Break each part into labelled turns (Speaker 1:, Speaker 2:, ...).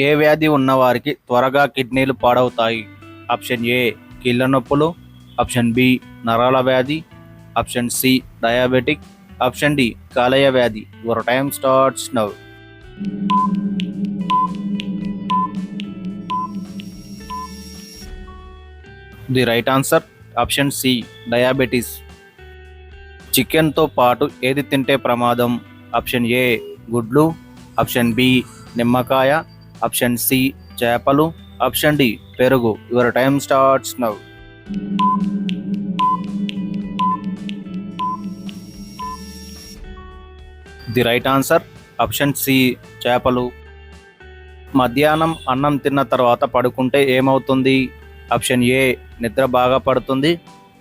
Speaker 1: ఏ వ్యాధి ఉన్నవారికి త్వరగా కిడ్నీలు పాడవుతాయి? ఆప్షన్ ఏ కీళ్ళ నొప్పులు, ఆప్షన్ బి నరాల వ్యాధి, option C diabetic, option D కాలేయ వ్యాధి. Your time starts now. The right answer option C diabetes. చికెన్తో పాటు ఏది తింటే ప్రమాదం? ఆప్షన్ ఏ గుడ్లు, ఆప్షన్ బి నిమ్మకాయ, ఆప్షన్ సి చేపలు, ఆప్షన్ డి పెరుగు. Your time starts now. The right answer option C చేపలు. మధ్యాహ్నం అన్నం తిన్న తర్వాత పడుకుంటే ఏమవుతుంది? ఆప్షన్ ఏ నిద్ర బాగా పడుతుంది,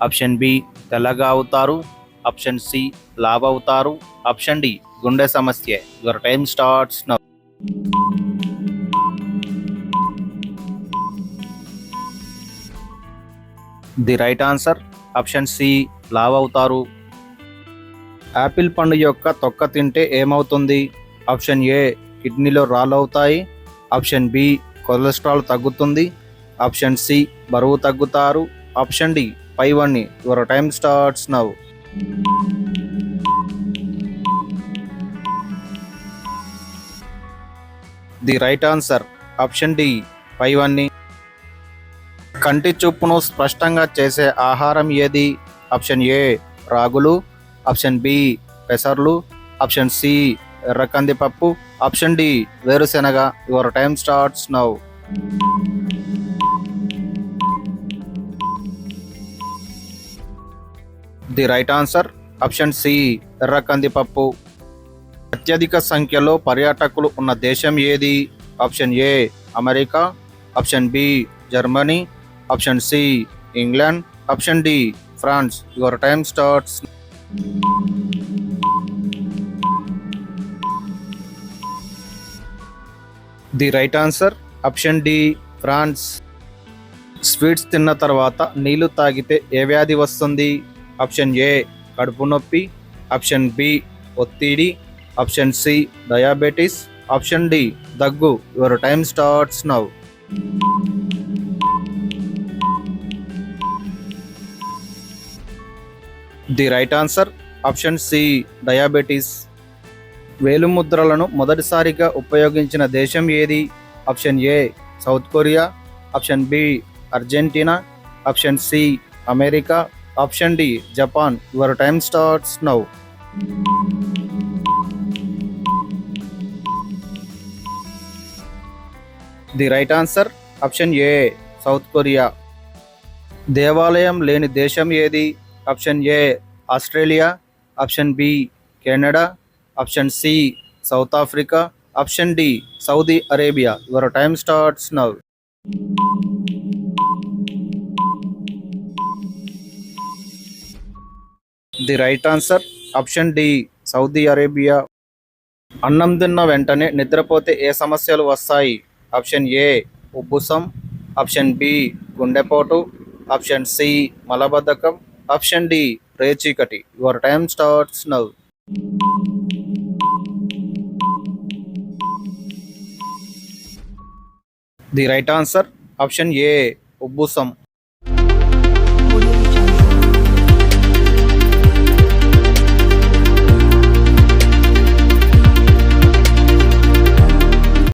Speaker 1: ఆప్షన్ బి తెల్లగా అవుతారు, ఆప్షన్ సి లావ్ అవుతారు, ఆప్షన్ డి గుండె సమస్య. Your time starts now. The right answer option C లావ్ అవుతారు. యాపిల్ పండు యొక్క తొక్క తింటే ఏమవుతుంది? ఆప్షన్ ఏ కిడ్నీలో రాళ్ళు అవుతాయి, ఆప్షన్ బి కొలెస్ట్రాల్ తగ్గుతుంది, ఆప్షన్ సి బరువు తగ్గుతారు, ఆప్షన్ డి పైవన్నీ. Your time starts now. The right answer option D పైవన్నీ. కంటి చూపును స్పష్టంగా చేసే ఆహారం ఏది? ఆప్షన్ ఏ రాగులు, ఆప్షన్ బి పెసర్లు, ఆప్షన్ సి ఎర్ర కందిపప్పు, ఆప్షన్ డి వేరుశెనగ. Your time starts now. The right answer option C ఎర్ర కందిపప్పు. అత్యధిక సంఖ్యలో పర్యాటకులు ఉన్న దేశం ఏది? Option A America, option B Germany, option C England, option D France. Your time starts. The right answer option D France. Sweets తిన్న తర్వాత నీళ్లు తాగితే ఏ వ్యాధి వస్తుంది? ఆప్షన్ ఏ కడుపు నొప్పి, ఆప్షన్ బి ఒత్తిడి, option C diabetes, option D దగ్గు. Your time starts now. The right answer option C diabetes. వేలిముద్రలను మొదటిసారిగా ఉపయోగించిన దేశం ఏది? Option A South Korea, option B Argentina, option C America, option D Japan. Your time starts now. The right answer option A South Korea. దేవాలయం లేని దేశం ఏది? Option A Australia, option B Canada, option C South Africa, option D Saudi Arabia. Your time starts now. The right answer option D Saudi Arabia. అన్నం తిన్న వెంటనే నిద్రపోతే ఏ సమస్యలు వస్తాయి? ఆప్షన్ ఏ ఉబ్బుసం, ఆప్షన్ బి గుండెపోటు, ఆప్షన్ సి మలబద్ధకం, ఆప్షన్ డి రేచీకటి. Your time starts now. The right answer option A ఉబ్బుసం.